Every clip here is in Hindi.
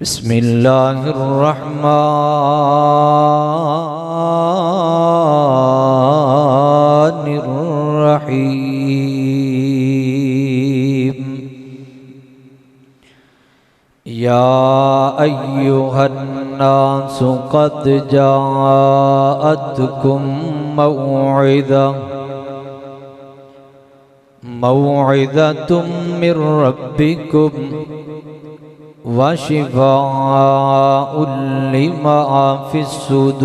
बिस्मिल्लाहिर्रहमानिर्रहीम। या अय्युहन्नासु क़द जाअतकुम मौइज़तुम मिर रब्बिकुम व शिफ़ाउल लिमा फ़िस्सुदूर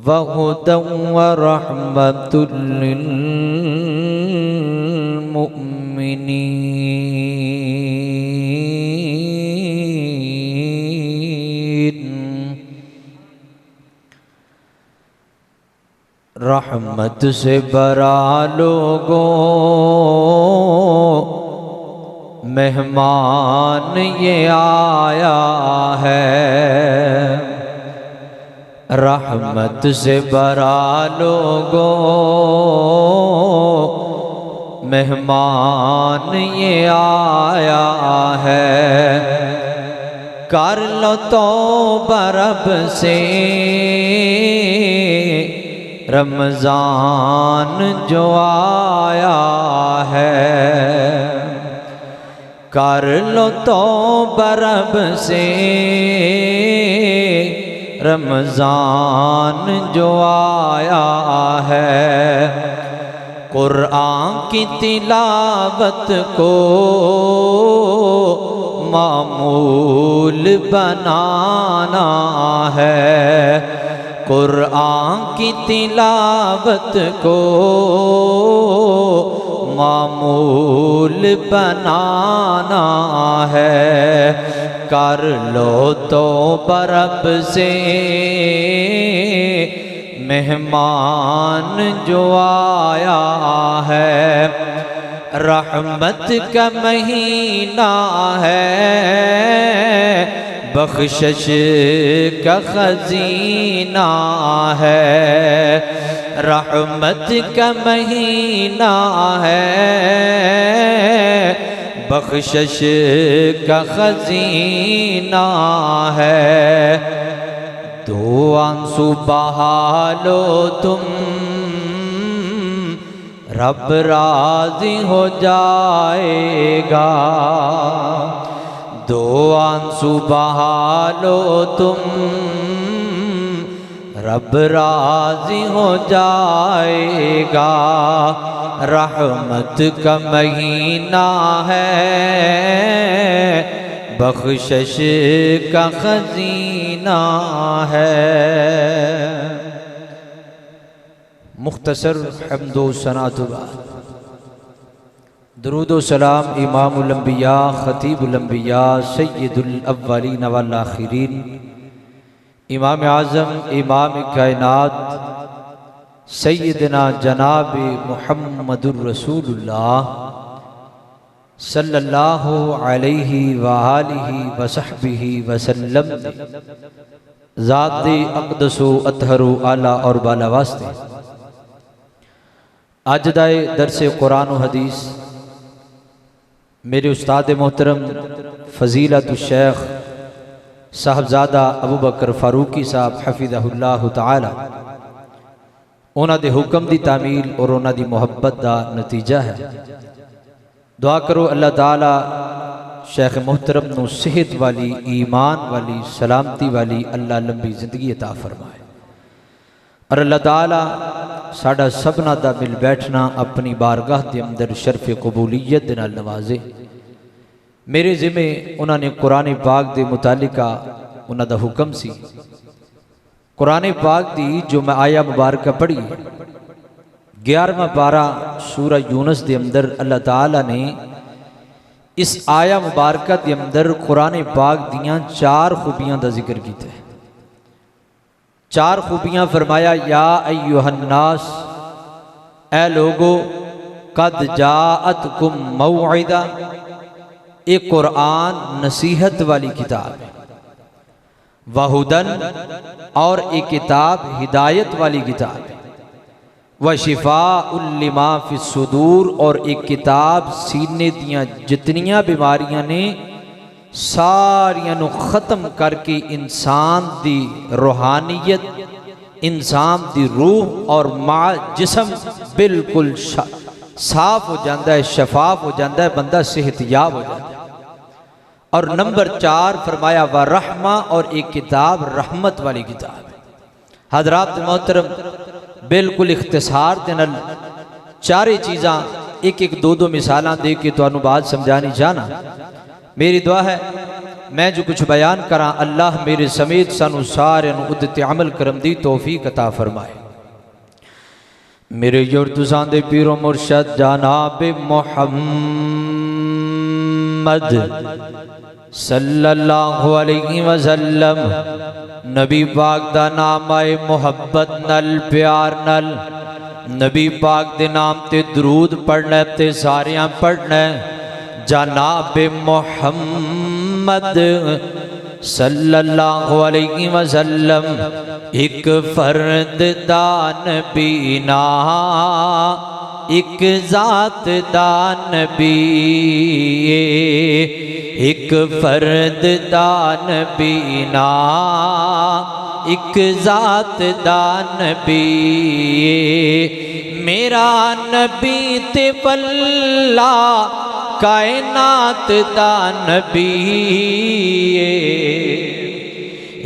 व हुदन व रहमतुल लिल मुमिनीन। रहमत से भरा लोगों मेहमान ये आया है। रहमत से भरा लोगों मेहमान ये आया है। कर लो तौबा रब से रमज़ान जो आया है। कर लो तौबा रब से रमज़ान जो आया है। कुरान की तिलावत को मामूल बनाना है। कुरान की तिलावत को मामूल बनाना है। कर लो तौबा रब से मेहमान जो आया है। रहमत का महीना है, बख्शिश का खजीना है। रहमत का महीना है, बख्शिश का खजीना है। दो आंसू बहा लो तुम, रब राज़ी हो जाएगा। दो आंसू बहा लो तुम, रब राज़ी हो जाएगा। रहमत का महीना है, बख्शिश का खजीना है। मुख्तसर हम्दो सनातो बाद दरूदो सलाम इमामुल अंबिया खतीबुल अंबिया सय्यदुल अव्वलीन वल आखिरीन इमाम आज़म इमाम कायनात सय्यदना जनाब मुहम्मदुर रसूलुल्लाह सल्लल्लाहु अलैहि व आलिहि व सहबिहि वसल्लम ज़ात अक़दसो अतहरो आला और बाला वास्ते आज दाए दरसे कुरान व हदीस मेरे उस्ताद मोहतरम फ़ज़ीलतुल शेख साहबजादा अबू बकर फ़ारूकी साहब हफ़िज़हुल्लाह ताला उन्हां दे हुक्म दी तामील और उन्हां दी मुहब्बत दा नतीजा है। दुआ करो अल्लाह ताला शेख मोहतरम नूं सेहत वाली, ईमान वाली, सलामती वाली अल्लाह लंबी जिंदगी अता फरमाए और अल्लाह ताला साडा सबना दा मिल बैठना अपनी बारगाह के अंदर शर्फ कबूलियत दे नाल नवाजे। मेरे जिम्मे उन्होंने कुरान पाक के मुतालिका उन्हां दा हुक्म सी। कुरान पाक की जो मैं आया मुबारक पढ़ी 11वां पारा सूरा यूनुस के अंदर अल्लाह ताला ने इस आया मुबारक के अंदर कुरान पाक दियाँ 4 खूबियां का जिक्र किया है। 4 खूबियां फरमाया, या अय्युहन्नास, ए लोगो, कद जाअतकुम मौइदा, एक कुरान नसीहत वाली किताब है। वहुदन, और एक किताब हिदायत वाली किताब है। व शिफाउल लिमा फिस्सुदूर, और एक किताब सीने दियाँ जितनियाँ बीमारियां ने सारियां नू ख़त्म करके इंसान दी रूहानियत, इंसान दी रूह और मा जिस्म बिल्कुल साफ हो जाता है, शफाफ हो जाता है, बंदा सेहतयाब हो जाता है। और नंबर 4 फरमाया व रहमा, और एक किताब रहमत वाली किताब है। हजरात मोहतरम, बिल्कुल इख्तिसार दे नाल चारे चीज़ां एक एक दो दो मिसालां दे के तुहानू बात समझानी चाहना। मेरी दुआ है मैं जो कुछ बयान करा अल्लाह मेरे समेत सानू सारे उद्दते अमल करम दी तौफीक अता फरमाए। मेरे योर तुसां दे पीरो मुर्शद जनाब मुहम्मद सल्लल्लाहु अलैहि वसल्लम नबी पाक दा नाम आए मुहब्बत नल, प्यार नल। नबी पाक दे नाम ते दरूद पढ़ना ते सारियां पढ़ना। जनाब मुहम्मद सल्लल्लाहु अलैहि वसल्लम एक फर्द दा नबी ना, एक जात दा नबी, एक फर्द दा नबी ना, एक जात दा नबी। मेरा नबी ते वल्ला कायनात दा नबी,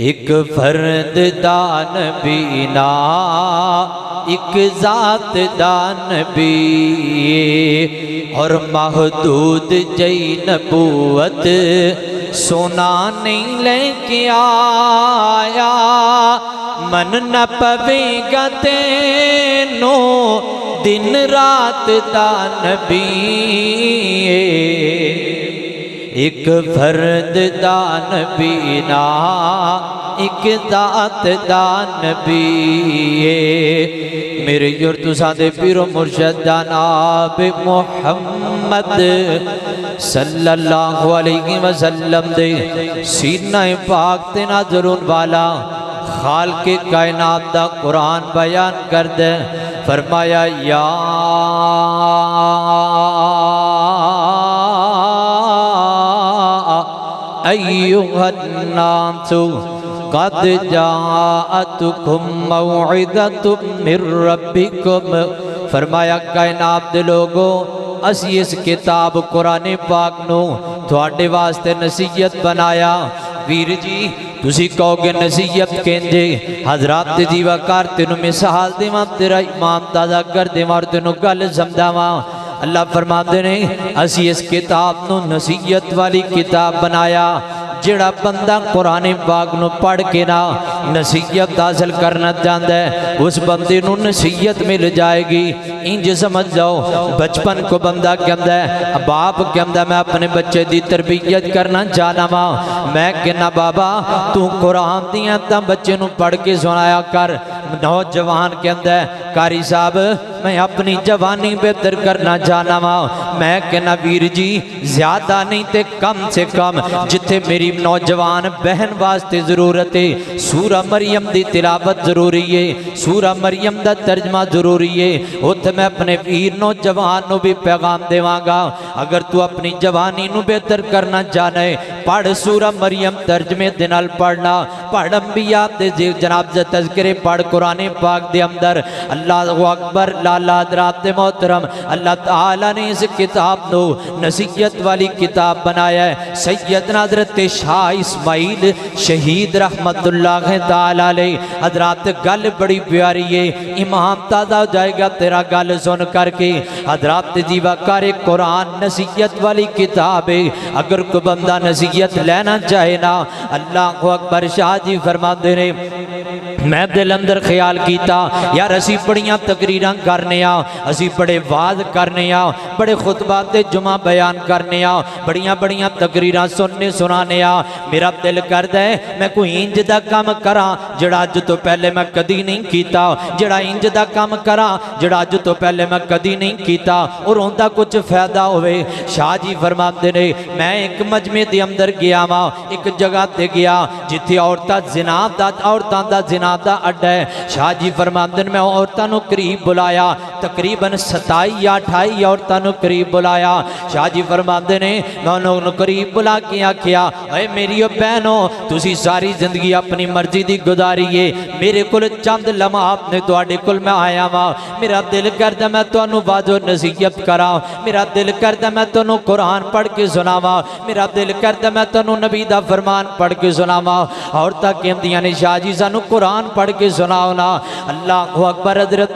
एक फर्द दा नबी ना, एक जात दा नबी। और महदूद जई नबूवत सोना नहीं लेके आया, मन न पवेगा तेनो दिन रात दा नबी। एक फर्द दा नबी ना, एक जात दा नबी। मेरे योर तुसां दे पीरो मुर्शद जनाब मुहम्मद सल्लल्लाहु अलैहि वसल्लम दे सीना पाक ते नाज़रुन वाला खालिक़े कायनात दा कुरान बयान कर दे। फरमाया या अय्युहन्नासु क़द जाअतकुम मौइज़तुम मिर रब्बिकुम। फरमाया कायनात दे लोगो असी इस किताब कुरान पाक नू तुहाडे वास्ते नसीहत बनाया। वीर जी तुसी कहोगे नसीहत केंजे? हजरात जीवा कर तेनू मिसाल देवां, तेरा ईमान ताज़ा कर देवां और तेनू गल समझावां। अल्लाह फरमाते ने असी इस किताब नू नसीहत वाली किताब बनाया। जिहड़ा बंदा कुरान पाक नू पढ़ के ना नसीहत हासिल करना चाहता है उस बंदे नू नसीहत मिल जाएगी। इंज समझ जाओ बचपन को बंदा कहता है, बाप कहता मैं अपने बच्चे की तरबियत करना चाहना वा, मैं कहना बाबा तू कुरान दियां तां बच्चे नू पढ़ के सुनाया कर। नौजवान कहता है कारी साहब मैं अपनी जवानी बेहतर करना चाहना वा, मैं कहना वीर जी ज्यादा नहीं ते कम से कम जिथे मेरी नौजवान बहन वास्ते जरूरत है सूरा मरियम की तिलावत जरूरी है, सूरा मरियम का तर्जमा जरूरी है, उत्थे मैं अपने वीर नौजवान को भी पैगाम देवांगा। अगर तू अपनी जवानी नू बेहतर करना चाहना है पढ़ सूरा मरियम तर्जमे दे नाल पढ़ना, पढ़ अंबिया दे जनाब दे तज़किरे पढ़ कुरान पाक दे अंदर। अल्लाह अकबर लाला हज़रात मोहतरम अल्लाह ताला ने इस किताब को नसीहत वाली किताब बनाया है। सैयदना हज़रत शाह इस्माइल शहीद रहमतुल्लाह ताला अलैह हज़रात गल बड़ी प्यारी है, ईमान ताज़ा हो जाएगा तेरा गल सुन करके। हज़रात जीवा कर कुरान नसीहत वाली किताब है, अगर कोई बंदा नसीहत लेना चाहे ना अल्लाह अकबर शाह जी फरमाते ने मैं दिल अंदर ख्याल किया यार असी बड़ियां तकरीरां करने असी बड़े वाद करने बड़े खुतबा ते जुमा बयान करने बड़ियां बड़ियां तकरीरां सुनने सुनाने मेरा दिल करदा है मैं कोई इंज दा काम करा जिहड़ा अज तो पहले मैं कदी नहीं कीता, जिहड़ा इंज दा काम करा जिहड़ा अज तो पहले मैं कदी नहीं कीता और उनका कुछ फायदा होवे। शाह जी फरमाते ने मैं एक मजमे के अंदर गया वा, एक जगह ते गया जिथे औरतां दा जिना जमात का अड्डा है। शाह जी फरमाते मैं औरतों करीब बुलाया, तकरीबन 27 या 28 औरतों करीब बुलाया। शाह जी फरमाते ने मैं उन्होंने करीब बुला के आख्या, अरे मेरी बहनों तुसी सारी जिंदगी अपनी मर्जी की गुजारीए, मेरे को चंद लम्हात ने तुहाडे कोल मैं आया वा, मेरा दिल करदा मैं तुहानू वाजो नसीहत करा, मेरा दिल करदा मैं तुहानू कुरान पढ़ के सुनावा, मेरा दिल करदा मैं तुहानू नबी दा फरमान पढ़ के सुनावा। औरतां कहंदियां ने शाह जी सानू कुरान पढ़ के सुनाओ ना। अल्लाह अकबर। हज़रत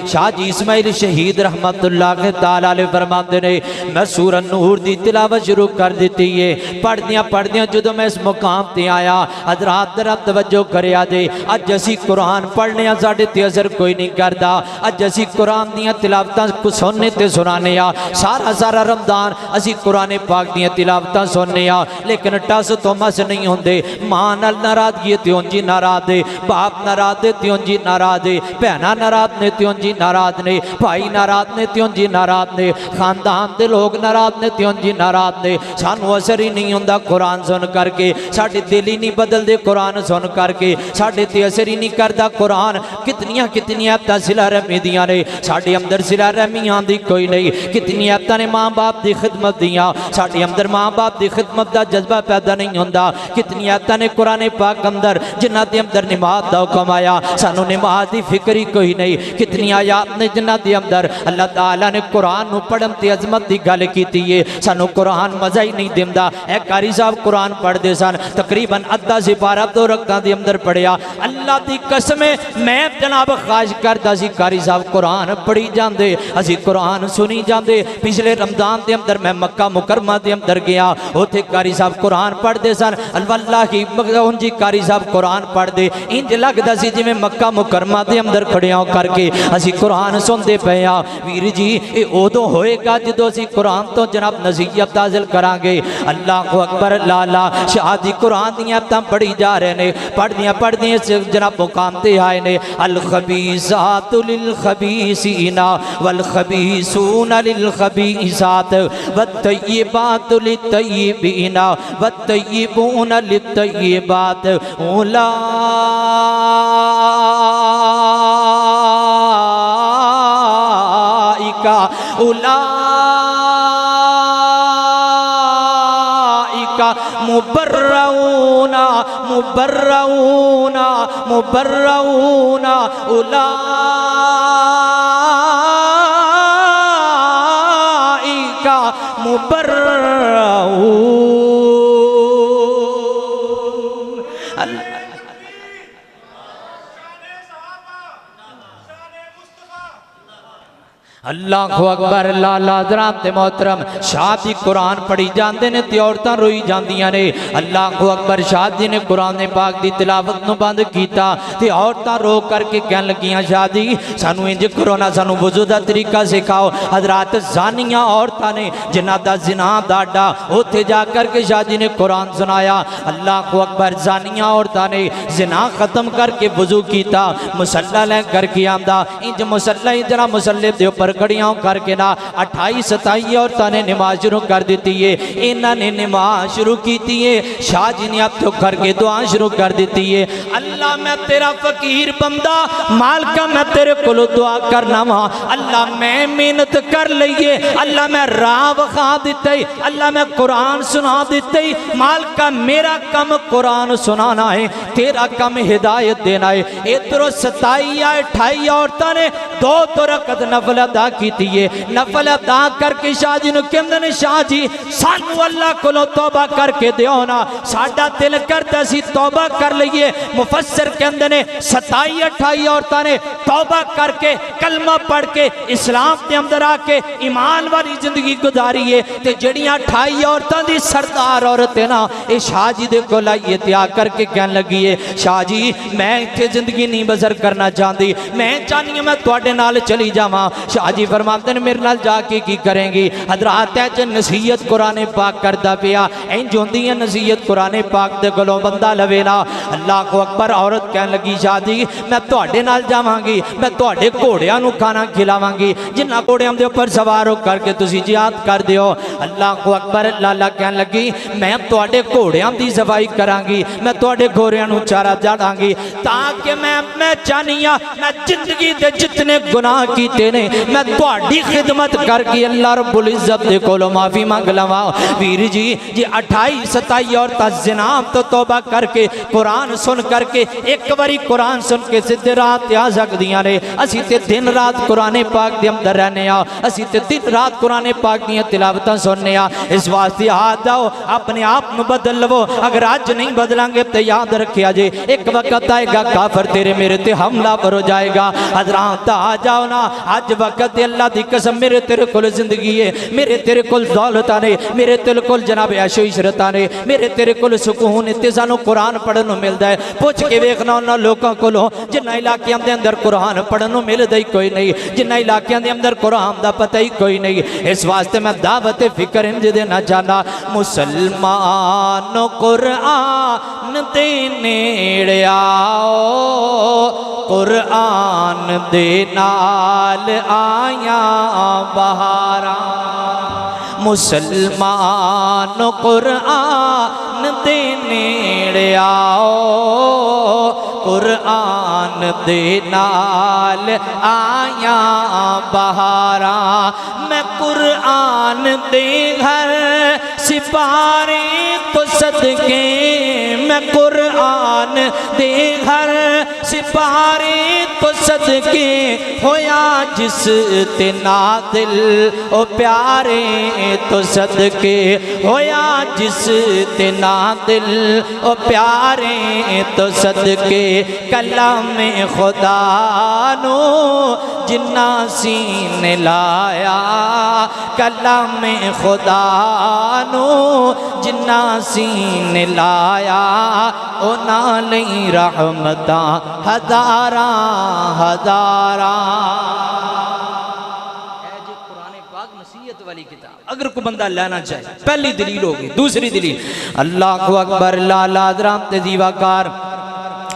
शाह जी इस्माइल शहीद रहमतुल्लाह तआला अलैह फरमाते ने मैं सूरह नूर दी तिलावत शुरू कर दी है। पढ़दियां जो मैं इस मुकाम ते आया, हज़रात जरा तवज्जो करिया जे, अज असी कुरान पढ़ने साडे ते असर कोई नहीं करता। अज असी कुरान दियां तिलावतां सुनने ते सुनाने सारा रमदान असी कुरान पाक दियां तिलावतां सुनने, लेकिन टस तो मस नहीं होंदे। मां नाल नाराजगी ते उंजी नाराज है, बाप नाराज ने ते उंजी नाराज है, भैना नाराज ने ते उंजी नाराज ने, भाई नाराज ने ते उंजी नाराज ने, खानदान के लोग नाराज ने ते उंजी नाराज ने। सानू असर ही नहीं होंदा कुरान सुन करके, साडे दिल ही नहीं बदलते कुरान सुन करके, साडे ते असर ही नहीं करता कुरान। कितनियां कितनियां ऐतां सिला रहमी दियां ने, साडे अंदर सिला रहमी आंदी कोई नहीं। कितनी ऐतां ने माँ बाप की खिदमत दियां, साडे अंदर माँ बाप की खिदमत का जज्बा पैदा नहीं होंदा। कितनी ऐतां ने कुरान पाक अंदर जिन्हां दे अंदर नमाज दा हुक्म आया, सानू नमाज की फिक्र ही कोई नहीं। कितनी आयात ने जिन्हां दे अंदर अल्लाह ताला ने कुरान नू पढ़न ते अजमत की गल कीती है, सानू कुरान मजा ही नहीं दिंदा। ए कारी साहब कुरान पढ़ते सन, तकरीबन अद्धा सिपारा 2 रकातां दे अंदर पढ़िया। अल्लाह की कसम मैं जनाब ख्वाहिश करता सी कारी साहब कुरान पढ़ी जाते, असी कुरान सुनी जाते। पिछले रमजान के अंदर मैं मक्का मुकरमा के अंदर गया, उत्थे कारी साहब कुरान पढ़ते सन। अल्लाही उंजी कारी साहब कुरान पढ़ते, इंज लगता सी जिवें मक्का मुकरमा के अंदर खड़िया करके असी कुरान सुनते पे आ। वीर जी ये उदों होएगा जो असी कुरान तो जनाब नसीहत हासिल करांगे। अल्लाह अकबर। लाला शाह जी कुरान दियां तां पढ़ी जा रहे ने, पढ़दियां जनाब मुकाम ते आए ने, अल खबीसातु लिल खबीसीना वल खबीसूना लिल खबीसात वत्तय्यिबातु लित तय्यिबीना वत्तय्यिबूना लित तय्यिबात उलाइका मुबर्रऊना मुबर्रऊना मुबर्रऊना उलाइका मुबर्रऊन। अल्लाह अकबर। लाला हज़रात मोहतरम शाह जी कुरान पढ़ी जाते हैं तो औरतां रोई जांदियां ने। अल्लाह अकबर। शाह जी ने कुरान पाक की तिलावत नूं बंद किया तो औरतां रो करके कह लगियां शाह जी सानू इंज करो ना, सानू वुज़ू का तरीका सिखाओ। हज़रात जानियां औरतां ने जिन्हां दा ज़िना दा अड्डा, उत्थे जा करके शाह जी ने कुरान सुनाया। अल्लाह अकबर। जानियां औरतां ने ज़िना खत्म करके वुज़ू किया, मुसल्ला लै करके आंदा, इंज मुसल्ला ही जरा मुसल्ले के उपर खड़ियां करके ना 28-27 औरतां ने नमाज शुरू कर दी है। इन्हां ने नमाज शुरू की है, शाह जी ने हथ करके दुआ शुरू कर दी है। अल्लाह मैं तेरा फकीर बंदा, मालका मैं तेरे कोलों दुआ करना वा। अल्लाह मैं मेहनत कर लीए, अल्लाह मैं राह विखा दिते, अल्लाह मैं कुरान सुना दिते। मालका मेरा कम कुरान सुनाना है, तेरा कम हिदायत देना है। इधरों 27-28 औरतां ने 2 रकात नफल अदा की है। नफल अदा करके शाह जी ने कहते हैं शाह जी सानू अल्लाह कोलों तौबा करके दियो ना, साडा दिल करता सी तौबा कर लीए। मुफस्सिर कहते हैं 27-28 औरतां ने तौबा करके कलमा पढ़ के इस्लाम के अंदर आके ईमान वाली जिंदगी गुजारी है। तो जड़ियां 28 औरतां दी सरदार औरत है ना, ये शाह जी दे कोल आइए ते आकर के कहन लगी है शाह जी मैं इत्थे जिंदगी नहीं बसर करना चाहती, मैं चाहनी मैं तुहाडे नाल चली जावां। शाह जी फरमाते हैं मेरे नाल जाके की करेंगी। हजरात च नसीहत कुरान पाक करदा पिया इंज होंदी है नसीहत कुरान पाक दे कोलों बंदा लवे ना। अल्लाह को अकबर। औरत कहन लगी शादी मैं तुहाडे नाल जावांगी, मैं तुहाडे घोड़ियां नूं खाना खिलावांगी जिन्हां घोड़ियां दे उपर सवार हो करके तुसीं जिहाद कर दिओ। अल्लाह को अकबर। लाला कहन लगी मैं तुहाडे घोड़ियां दी सफाई करांगी, मैं तुहाडे घोड़ियां नूं चारा चाड़ांगी ताकि मैं चाहनी हां मैं जिंदगी दे जितने गुनाह कीते ने मैं तुहाडी खिदमत करके अल्लाह रब्बुल इज्जत दे कोलों माफी मांग लवां। वीर जी 28 27 औरतां ज़िना तो तौबा करके कुरान सुन करके एक बारी कुरान सुन के सीधे रात आ सकदियां ने। असीं ते दिन रात कुरान पाक दे अंदर रहने आ, असीं ते दिन रात कुरान पाक दी तिलावतां सुनने आ। इस वास्ते हाथ आओ अपने आप में बदल लवो। अगर आज नहीं बदलांगे तो याद रखिया जे एक वक्त आएगा काफर तेरे मेरे ते हमलावर हो जाएगा। हजरात आ जाओ ना अज वक्त अल्लाह की कसम मेरे तेरे कोल जिंदगी है, मेरे तेरे कोल दौलतां ने, मेरे तेरे कोल जनाब ऐशो इशरतां ने, मेरे तेरे कोल सुकून इत्ते सानू कुरान पढ़न नूं मिलदा है। पुछ के वेखना उन्हां लोकां कोलों जिन्हां इलाकिਆਂ दे अंदर कुरान पढ़न नूं मिलदा ही कोई नहीं, जिन्हां इलाकिਆਂ दे अंदर कुरान दा पता ही कोई नहीं। इस वास्ते मैं दावत फिक्र इंज देना चाहना मुसलमानों कुरान दे नेड़े आओ, कुरान दे नाल आया बहारां। मुसलमानों कुरान दे नेड़े आओ, कुरान दे नाल आया बहारां। मैं कुरान दे घर सिपारे तो सदके, मैं कुरान दे घर सिपारे तो सदके होया जिस ते ना दिल ओ प्यारे तो सदके होया जिस ते ना दिल ओ प्यारे तो सदके। कलामे खुदा नो जिन्ना सीने लाया, कलामे खुदा नो जिन्ना सीने लाया ओ नाल रहमतां हजारां हजारां। वाली किताब अगर कोई बंदा लेना चाहे पहली दलील होगी। दूसरी दलील अल्लाह अकबर लाला हज़रात दीवाकार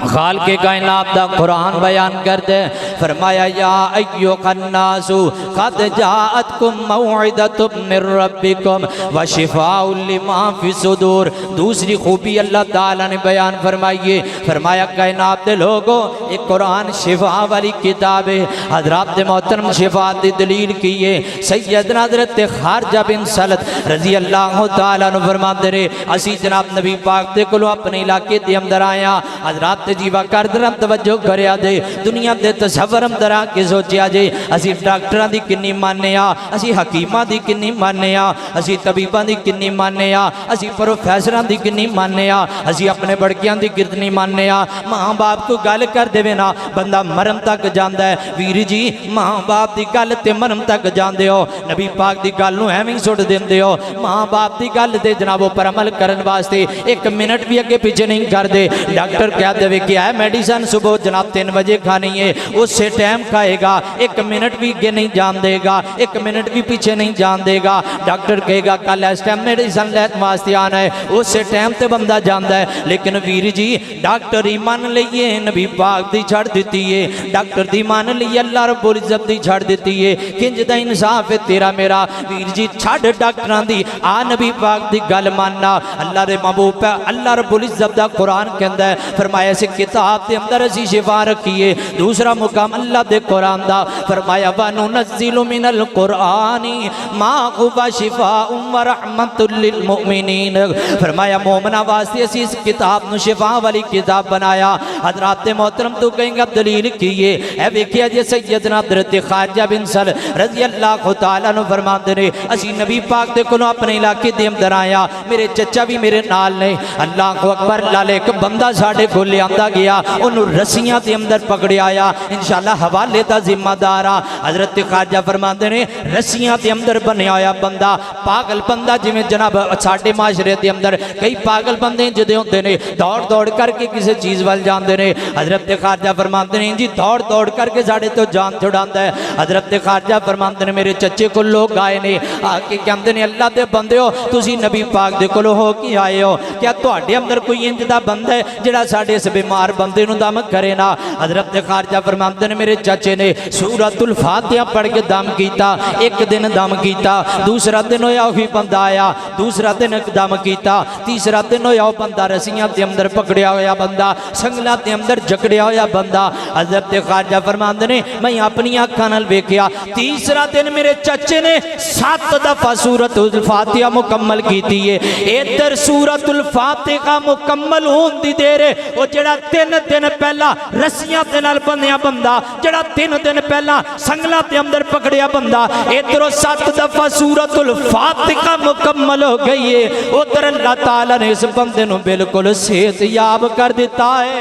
खाल के कायनात दा कुरान बयान कर दे। फरमाया या अय्युहन्नासु क़द जाअतकुम मौइदतुम मिर रब्बिकुम व शिफाउल लिमा फी सुदूर। दूसरी खूबी अल्लाह ताला ने बयान फरमाई, फरमाया कायनात दे लोगों एक कुरान शिफा वाली किताब है। हज़रात मोहतरम शिफा दी दलील की है। सैयदना हज़रत खारजा बिन सलत रज़ी अल्लाह ताला अन्हु फरमाते रहे असी जनाब नबी पाक दे कोलों अपने इलाके दे अंदर आया। हज़रात जीवा कर दरम तवज्जो करया जे दुनिया दे तसव्वुर अंदर आके सोचिया जे असी डॉक्टरां दी किन्नी माने आ, असी हकीमां दी किन्नी माने आ, असी तबीबां दी किन्नी माने आ, असी प्रोफैसरां दी किन्नी माने आ, असी अपने बड़कियां दी कितनी माने आ। मां बाप को गल कर देवे ना बंदा मरन तक जांदा है। वीर जी मां बाप दी गल ते मरन तक जांदे हो, नबी पाक दी गल नूं एवें सुट दिंदे हो। मां बाप दी गल ते जनाब पर अमल करन वास्ते एक मिनट भी अगे पीछे नहीं करदे। डॉक्टर कह देवे कि है मेडिसन सुबह जनाब 3 बजे खानी है, उससे टाइम खाएगा, एक मिनट भी आगे नहीं जान देगा, एक मिनट भी पीछे नहीं जान देगा। डॉक्टर कहेगा कल इस टाइम मेडिसन लैन वास्ते आना है, उससे टाइम तो बंदा जाता है। लेकिन वीर जी डॉक्टर ही मान लीए नबी पाक दी छड़ दी है, डॉक्टर दी मान ली अल्लाह रब्बुल इज्जत दी छड़ दी है। किंज दा इंसाफ है तेरा मेरा। वीर जी छड़ डॉक्टरां दी आ नबी पाक दी गल मानना। अल्लाह दे महबूब है, अल्लाह रब्बुल इज्जत दा कुरान कहंदा है, फरमाया से किताब के अंदर असी शिफा रखी है। दूसरा मुकाम अल्लाह दे कुरान दा, फरमाया वनु नज़्ज़िलु मिनल कुरानी मा हुवा शिफाउन व रहमतुल लिल मुमिनीन। फरमाया मोमिना वास्ते असी इस किताब नु शिफा वाली किताब बनाया। हज़रात मोहतरम तो कहेंगे दलील की है ए वेखिया जे सैयदना हज़रत खारजा बिन सल रज़ी अल्लाह तआला अन्हु फरमाते ने असी नबी पाक दे कोलों अपने इलाके दे अंदर आया, मेरे चचा भी मेरे नाल ने। अल्लाह अकबर लाले एक बंदा साडे कोल आंदा गया, उन्होंने रस्सियां के अंदर पकड़िया। इंशाअल्लाह इंशाअल्लाह हवाले का जिम्मेदार आ। हजरत ख्वाजा फरमाते ने रस्सियां के अंदर बनया होया बंदा पागल बंदा जिवें जनाब साडे माशरे के अंदर कई पागल बंदे जिदे होंदे ने दौड़ दौड़ करके किसी चीज़ वाल जाते हैं। हजरत ख्वाजा फरमाते हैं जी दौड़ दौड़ करके साढ़े तो जान छुड़ाता है। हजरत ख्वाजा फरमाते हैं मेरे चचे को लोग आए ने आके कहते हैं अल्लाह के बंदे हो तुसी नबी पाक दे कोलों हो के आए हो, क्या तुहाडे अंदर कोई इंज दा बंदा है जिहड़ा साडे इस बीमार बंदे नूं दम करे ना। हजरत ख्वाजा फरमाते हैं मेरे चाचे ने सूरतुल फातिहा पढ़ के दम किया, एक दिन दम किया, दूसरा दिन होया वही बंदा आया, दूसरा दिन दम किया, तीसरा दिन होया वह बंदा रस्सियां के अंदर पकड़िया होया बंदा संगलां के अंदर जकड़िया होया बंदा। हजरत ख्वाजा फरमाते ने मैं अपनी अखां नाल वेखिया तीसरा दिन मेरे चाचे ने 7 दफा सूरतुल फातिहा मुकम्मल की है। इधर सूरतुल फातिहा मुकम्मल होने दी देर है वो जड़ा 3 दिन पहला रस्सियां दे नाल बंधिया बंदा जड़ा 3 दिन पहला संगलां के अंदर पकड़िया बंदा इधरों 7 दफा सूरतुल फातिहा मुकम्मल हो गई है। उधर अल्लाह ताला ने इस बंदे नूं बिल्कुल सेहतयाब कर दिता है।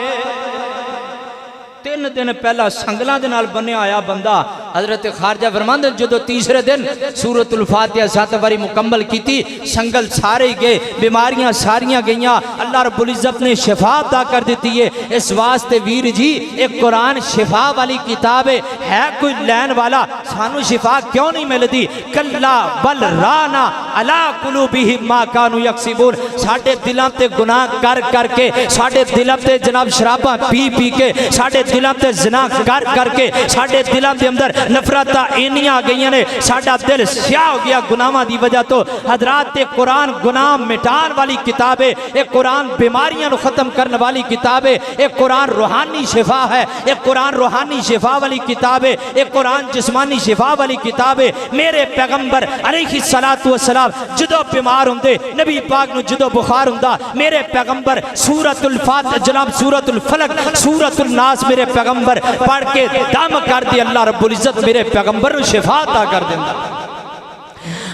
3 दिन पहला संगलों के नाल बनिया आया बंदा हजरत ख्वाजा फरमाते जो तीसरे दिन सूरतुल फातिहा 7 बारी मुकम्मल की संगल सारे गए बीमारियां सारियां गई अल्लाह रब्बुल इज्जत ने शिफा अता कर दी है। इस वास्ते वीर जी एक कुरान शिफा वाली किताब है कोई लैन वाला सानू शिफा क्यों नहीं मिलती। कल्ला बल राना अला कुलूबिहिम मा कानू यक्सिबून साडे दिलों ते गुनाह कर करके साडे दिलों ते जनाब शराबा पी पी के साडे दिलों ते ज़िना कर करके साडे दिलों के अंदर नफरत इन्नियां आ गई ने साडा दिल स्याह हो गया गुनाहां दी वजह तो। हजरात कुरान गुनाह मिटान वाली किताब है, एक कुरान बीमारियां खत्म करने वाली किताब है, एक कुरान रूहानी शिफा है, एक कुरान रूहानी शिफा वाली किताब है, एक कुरान जिस्मानी शिफा वाली किताब है। मेरे पैगंबर अलैहिस्सलातु वस्सलाम जदों बीमार होंदे नबी पाक नूं जदों बुखार हुंदा मेरे पैगंबर सूरतुल फातिहा जनाब सूरतुल फलक सूरतुल नास मेरे पैगंबर पढ़ के दम कर दी अल्लाह रब्बुल इज्जत मेरे पैगंबर नूं शिफा अता कर दिंदा।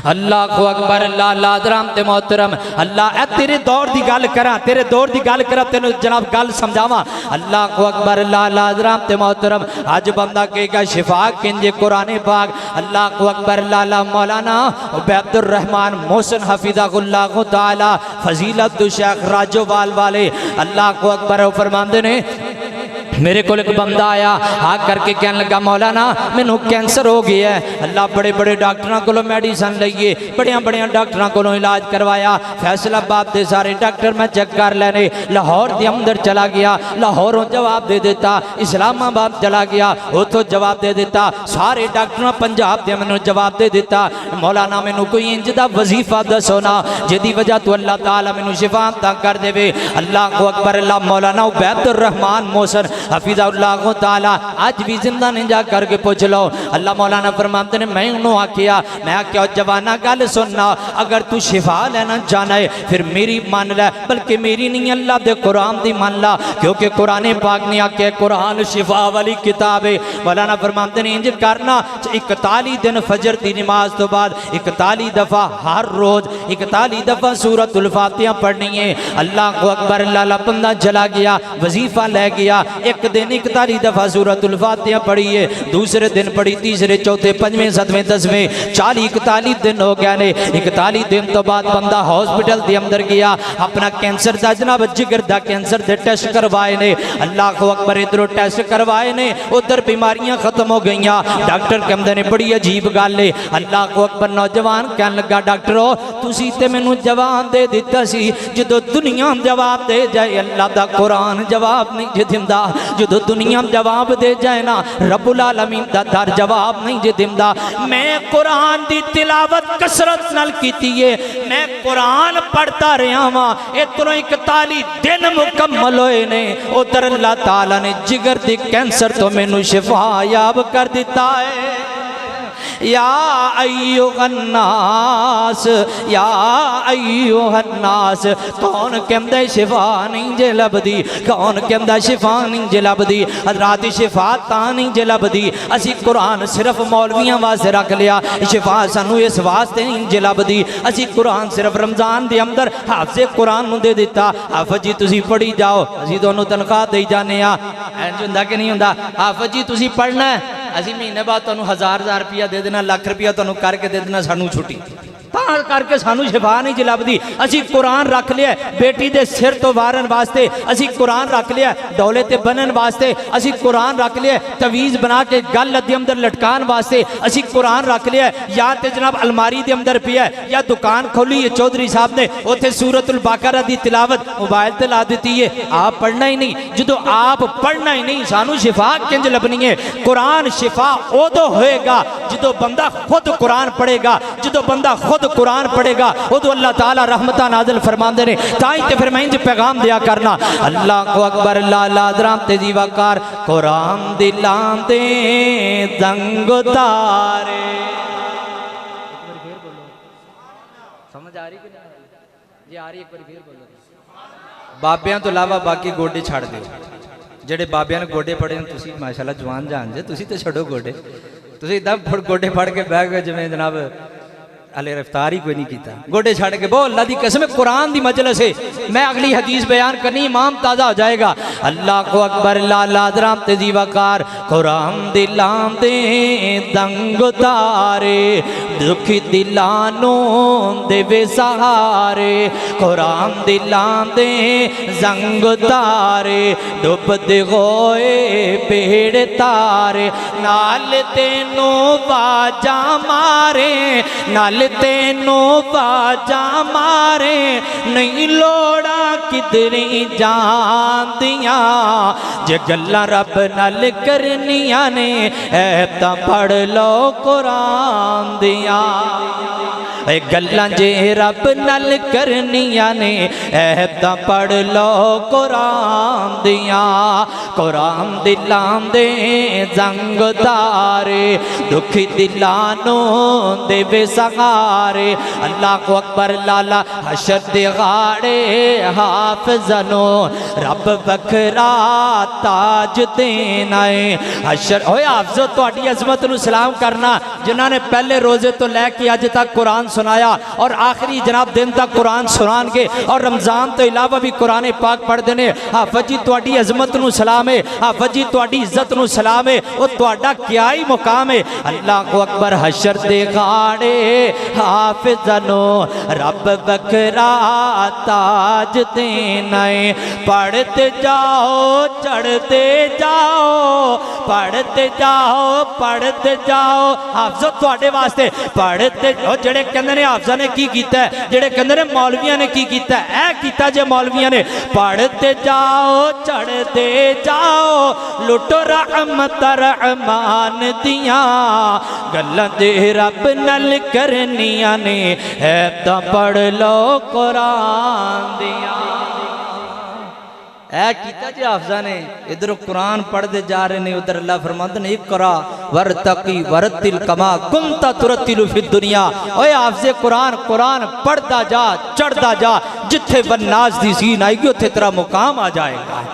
अल्लाह को अकबर अल्लाह लादराम ते मोहतरम अल्लाह तेरे दौर की गल करा तेरे दौर की गल करा तेन जनाब गल समझावा। अल्लाह को अकबर अल्लाह लादराम ते मोहतरम अज बंदा कहेगा शिफा किंजे कुरान पाक। अल्लाह को अकबर अल्लाह मौलाना उबैदुर रहमान मोहसिन हफिज़हुल्लाह तआला फजीलत शेख राजोवाल वाले अल्लाह को अकबर फरमाते ने मेरे को एक बंदा आया आ करके कहने लगा मौलाना मैनू कैंसर हो गया है। अल्लाह बड़े बड़े डॉक्टरों को मेडिसन लईए बड़िया बड़िया डॉक्टरों को इलाज करवाया फैसलाबाद के सारे डॉक्टर मैं चेक कर लेने लाहौर के अंदर चला गया लाहौरों जवाब दे देता इस्लामाबाद चला गया उतो जवाब दे देता सारे डॉक्टर पंजाब के मैंने जवाब दे दिता मौलाना मैनू कोई इंज दा वजीफा दसो ना जिहदी वजह तो अल्लाह ताला मैनू शिफा अता कर देवे। अल्लाह को अकबर अल्लाह मौलाना उबैदुर रहमान मोहसिन हफिज़हुल्लाह तआला आज भी जिंदा नहीं जा करके पूछ लो। अल्लाह मौलाना फरमाते ने मैं उन्होंने आखिया मैं क्या जवाना गल सुनना अगर तू शिफा लेना चाहना है फिर मेरी मान लै बल्कि मेरी नहीं अल्लाह दे कुरान दी मान ला क्योंकि कुरान पाक ने आख्या कुरान शिफा वाली किताब है। मौलाना फरमाते ने इंज करना 41 दिन फजर की नमाज तो बाद 41 दफा हर रोज 41 दफा सूरतुल फातिहा पढ़नी है। अल्लाह को अकबर अल्लाह बंदा चला गया वजीफा ले गया एक दिन 41 दफा सूरतुल फातिहा पढ़ी है दूसरे दिन पढ़ी तीसरे चौथे पंजवें सतवें 10वें 40-41 दिन हो गए ने। 41 दिन तो बाद बंदा हॉस्पिटल के अंदर गया अपना कैंसर का जनाब जिगर का कैंसर के टेस्ट करवाए ने। अल्लाह को अकबर इधरों टेस्ट करवाए ने उधर बीमारियां खत्म हो गई डॉक्टर कहते ने बड़ी अजीब गल है। अल्लाह को अकबर नौजवान कह लगा डॉक्टरो तुसी ते मैनू जवाब दे दिता सी जो दुनिया जवाब दे जाए अल्लाह का कुरान जवाब नहीं दिंदा जो दुनिया जवाब दे जाए ना रब्बुल आलमीन दा दर जवाब नहीं जे दिंदा। मैं कुरान दी तिलावत कसरत नाल कीती है मैं कुरान पढ़ता रहा वा इतरों 41 दिन मुकम्मल होए ने उधर अल्लाह ताला ने जिगर दी कैंसर तो मैनू शिफा याब कर दिता है। या अय्युहन्नास या अय्युहन्नास। कौन कहंदा शिफा नहीं जे लभदी, कौन कहंदा शिफा नहीं जे लभदी। हज़रात शिफा तां नहीं जे लभदी, असी कुरान सिर्फ मौलवियां वास्ते रख लिया, शिफा सानू इस वास्ते नहीं जे लभदी। असी कुरान सिर्फ रमजान दे अंदर हाफिज़े कुरान नूं दे दिता, हाफिज़ जी तुसी पढ़ी जाओ, असी तुहानूं तनख्वाह दे जाने आ। इंज हुंदा कि नहीं हुंदा? हाफिज़ जी तुसी पढ़ना है, असी महीने बाद तुहानूं 1000 रुपया दे देना, लाख रुपया तुहानूं करके दे देना, सानूं छुट्टी। तां करके सानू शिफा नहीं जी लभदी। असी कुरान रख लिया बेटी दे सिर तो वारन वास्ते, असी कुरान रख लिया डोले ते बनन वास्ते, असी कुरान रख लिया तवीज़ बना के गल दे अंदर लटकान वास्ते, असी कुरान रख लिया या ते जनाब अलमारी दे अंदर पिया, या दुकान खोली है चौधरी साहब ने उत्थे सूरतुल बकरा दी तिलावत मोबाइल ते ला दी है, आप पढ़ना ही नहीं। जो आप पढ़ना ही नहीं सानू शिफा किंज लभनी है? कुरान शिफा उदो होएगा जो बंदा खुद कुरान पढ़ेगा, जो बंदा खुद कुरान पढ़ेगा उदो अल्लाह ताला रहमतां नाज़िल फरमांदे ने। ताई ते फिर मैं इंज पैगाम दिया करना, अल्लाह को अकबर लाला दराम ते जीवाकार कुरान दिलां दे दंग तारे। समझ आ रही कि नहीं? जे आ रही एक बार फिर बोलो। बाबियां तो इलावा बाकी गोडे छड़ दो, जेडे बाबियां ने गोडे पड़े तुसी माशाल्लाह जवान जान जे, तुसी तो छड़ो गोडे, तुसी इदां गोडे फड़ के बह गए जिवें जनाब हले रफ्तार ही कोई नहीं किया, गोडे छड़ के। बहुत अल्लाह दी कसम कुरान दी मजलिस है, मैं अगली हदीस बयान करनी, इमाम ताज़ा हो जाएगा। अल्लाह को अकबर लाला दराम ते जीवाकार कुरान दिलां दे दंग तारे, दुखी दिलानो देवे सहारे। कुरान दिलां दे जंग तारे, डुब दे होए पेड़ तारे। नाल तेनों बाजा मारे, नाल तेनों बाजा मारे, नहीं लोड़ा किधरी जांदियां। जे गल्लां रब नाल करनियां ने ऐ तां पढ़ लो कुरान दियां। गल्लां जे रब नाल करनियां ने ऐ तां पढ़ लो कुरान दियां। कुरान दिलां दे जंग तारे, दुखी दिलां नूं देवे सहारे। अल्लाह को अकबर लाला हशर दे गाड़े हाफिज़नो रब बखरा ताज देना है। हशर ओए हाफिज़ो तुहाडी अज़मत नूं सलाम करना, जिन्हां ने पहले रोजे तो लैके अज तक कुरान सुनाया और आखिरी जनाब दिन तक कुरान सुनाएंगे और रमजान तो इलावा भी कुरान पाक पढ़ते हैं। हाफिज़ जी तुहाडी अज़मत नूं सलाम है, हाफिज़ जी तुहाडी इज्जत नूं सलाम है, वो तुहाडा क्या ही मुकाम है। अल्लाह को अकबर हशर दे गाड़े हाफिज़नो रब बखरा ताज देना है। पढ़ते जाओ चढ़ते जाओ, पढ़ते जाओ पढ़ते जाओ। हाफिज़ो तुहाडे वास्ते पढ़ते जेड़े कहंदे ने हाफिज़ा ने की कीता है, जेड़े कहंदे ने मौलवियां ने की कीता है, ऐ कीता जे मौलवियां ने। पढ़ते जाओ चढ़ते जाओ, लुटो रहमत रहमान दियां। गल्लां दे रब नाल करनियां ने है तां पढ़ लो कुरान दियां। ऐ कीता जी हाफिज़ा ने, इधर कुरान पढ़ते जा रहे ने, उधर अल्लाह फरमाते ने इक़रा वरतकी वरतिल कमा कुंता तुरतिलु फिद दुनिया। ओए हाफिज़े कुरान, कुरान पढ़ता जा चढ़ता जा, जिथे वन्नास दी सीन आएगी उत्थे तेरा मुकाम आ जाएगा।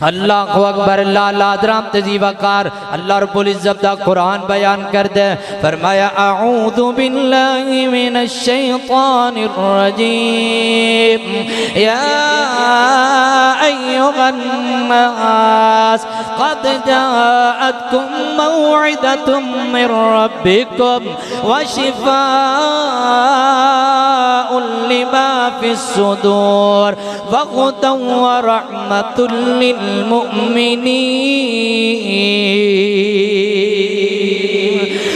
अल्लाह को अकबर लाला दराम ते जीवाकार अल्लाह रब्बुल इज्जत दा कुरान बयान कर दे। फरमाया अऊज़ु बिल्लाहि मिनश शैतानिर रजीम। या अय्युहन नास क़द जाअतकुम मौइदतुम मिर रब्बिकुम व शिफ़ाउन लिमा फ़िस सुदूर व हुदन व रहमतुल लिल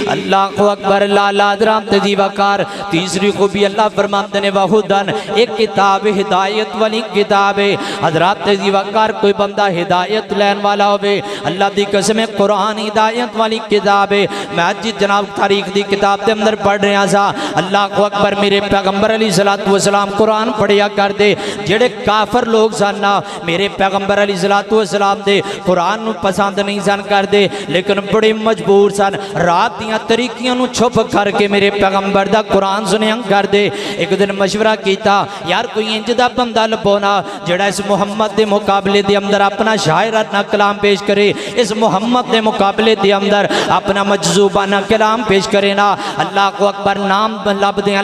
अल्लाह को अकबर लाला दराम तजीवाकार। तीसरी खूबी अल्लाह फरमाते ने वहुदन, एक किताब हिदायत वाली किताब है। हजरात तजीवाकार कोई बंदा हिदायत लैन वाला होवे, अल्लाह दी कसम कुरान हिदायत वाली किताब है। मैं अज जनाब तारीख दी किताब के अंदर पढ़ रहा सा। अल्लाह को अकबर मेरे पैगंबर अलैहिस्सलातु वस्सलाम कुरान पढ़िया करते। जेड़े काफर लोग सन मेरे पैगंबर अलैहिस्सलातु वस्सलाम दे कुरान नूं पसंद नहीं सन करते, लेकिन बड़े मजबूर सन। रात दियां शरीकियों नू छुप करके मेरे पैगंबर दा कुरान सुनिया कर दे। एक दिन मशवरा किया, यार कोई इंज दा बंदा लभोना जेड़ा इस मुहम्मद के मुकाबले दे अंदर अपना शायराना कलाम पेश करे, इस मुहम्मद के मुकाबले दे अंदर अपना मजजूबाना कलाम पेश करे ना। अल्लाह को अकबर नाम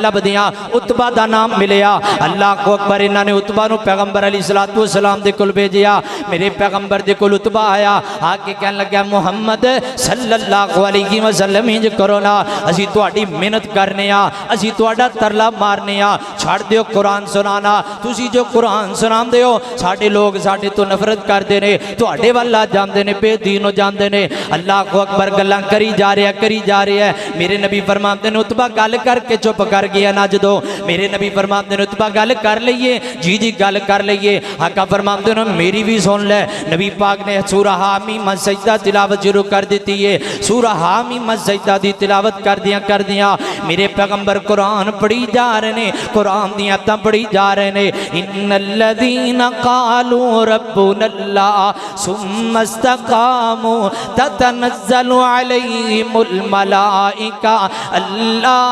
लभदियां उत्बा दा नाम मिलया। अल्लाह को अकबर इन्होंने उत्बा नू पैगंबर अलैहिस्सलातु वस्सलाम दे कोल भेजिया। मेरे पैगंबर दे कोल उत्बा आया, आके कहन लगा मुहम्मद सल्लल्लाहु अलैहि वसल्लम इंज करो ना, असी तुहाडी मेहनत करने आ, असी तुहाडा तरला मारने आ, छड़ दिओ कुरान सुनाना। तुसी जो कुरान सुनांदे हो साडे लोग साडे तो नफरत करते ने, तुहाडे वल आ जांदे ने, बेदीन हो जांदे ने। अल्लाह को अकबर गल्लां करी जा रहा है। मेरे नबी फरमाते ने उत्बा गल करके चुप कर गया ना। जो मेरे नबी फरमाते ने उत्बा गल कर लईए, जी गल कर लईए। आका फरमाते ने मेरी भी सुन ले। नबी पाक ने सूरा हामीम सजदा तिलावत शुरू कर दी है। सूरा हामीम सजदा दी तिलावत कर दिया मेरे पैगंबर कुरान पढ़ी जा रहे ने, कुरान दी आयतां पढ़ी जा रहे ने। इन्नल्लज़ीना क़ालू रब्बुनल्लाह सुम्मा इस्तक़ामू ततनज़्ज़लु अलैहिमुल मलाइका अल्लाह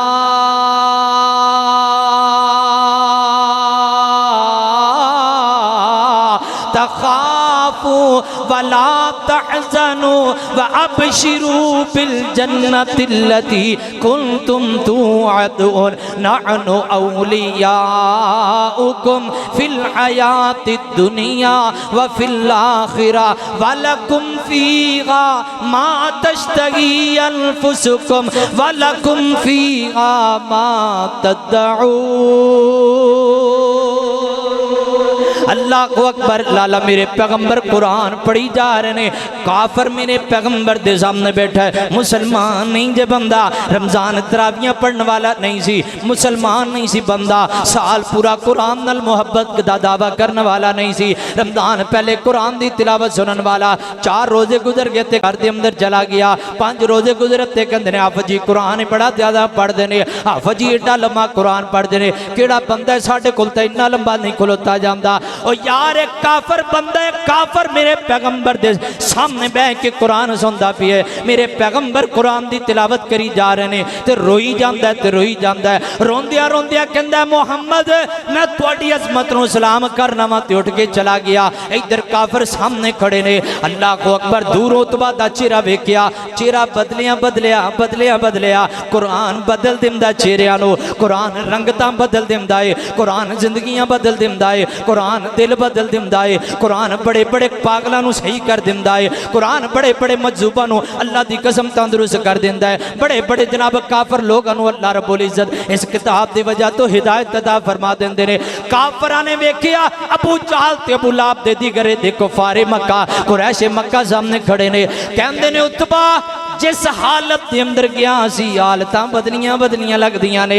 तखाफू वला तहज़नू व अबशिरू बिल जन्नतिल्लती कुंतुम तुअदून नहनु औलियाउकुम फिल हयातिद दुनिया व फिल आखिरा व लकुम फीहा मा तश्तही अनफुसुकुम व लकुम फीहा मा तदऊन। अल्लाह को अकबर। लाला मेरे पैगंबर कुरान पढ़ी जा रहे ने, काफर मेरे पैगंबर के सामने बैठा है। मुसलमान नहीं जे बंदा, रमजान तरावियां पढ़ने वाला नहीं सी, मुसलमान नहीं सी बंदा, साल पूरा कुरान नाल मुहब्बत का दावा करने वाला नहीं सी। रमजान पहले कुरान की तिलावत सुनने वाला, 4 रोजे गुजर गए ते घर के अंदर चला गया, 5 रोजे गुजरे ते कहते हैं हाफिज जी कुरान बड़ा ज्यादा पढ़ते हैं, हाफिज जी एडा लंबा कुरान पढ़ते हैं। केड़ा बंदा साढ़े कोल तां इन्ना लंबा नहीं खलोता जाता। और यार एक काफर बंदा है, काफर मेरे पैगंबर दे सामने बह के कुरान सुनता पिए। मेरे पैगंबर कुरान की तिलावत करी जा रहे हैं तो रोई जाता है, रोंदिया रोंदिया कहता है मुहम्मद मैं तुहाडी अजमत नूं सलाम करना वा, ते उठ के चला गया। इधर काफर सामने खड़े ने। अल्लाह को अकबर दूरों उत्बा दा चेहरा वेख्या, चेहरा बदलिया कुरान बदल दिंदा चेहरिਆਂ ਨੂੰ, कुरान रंगतां बदल दिंदा है, कुरान जिंदगियां बदल दिंदा है, कुरान दिल बदल दिंदा है, कुरान बड़े बड़े पागलों को सही कर दिंदा है, कुरान बड़े बड़े मजजूबा को अल्लाह की कसम तंदुरुस्त कर दिंदा है, बड़े बड़े जनाब काफर लोगों को अल्लाह रब्बुल इज्जत इस किताब की वजह तो हिदायत अता फरमा देंदे ने। काफरां ने वेखिया अबू जहल ते अबू लहब दे दिगरे दे कुफारे मक्का कुरैशे मक्का सामने खड़े ने, कहंदे ने उत्बा जिस हालत के अंदर गया सी हालत बदलियां लगदियां ने,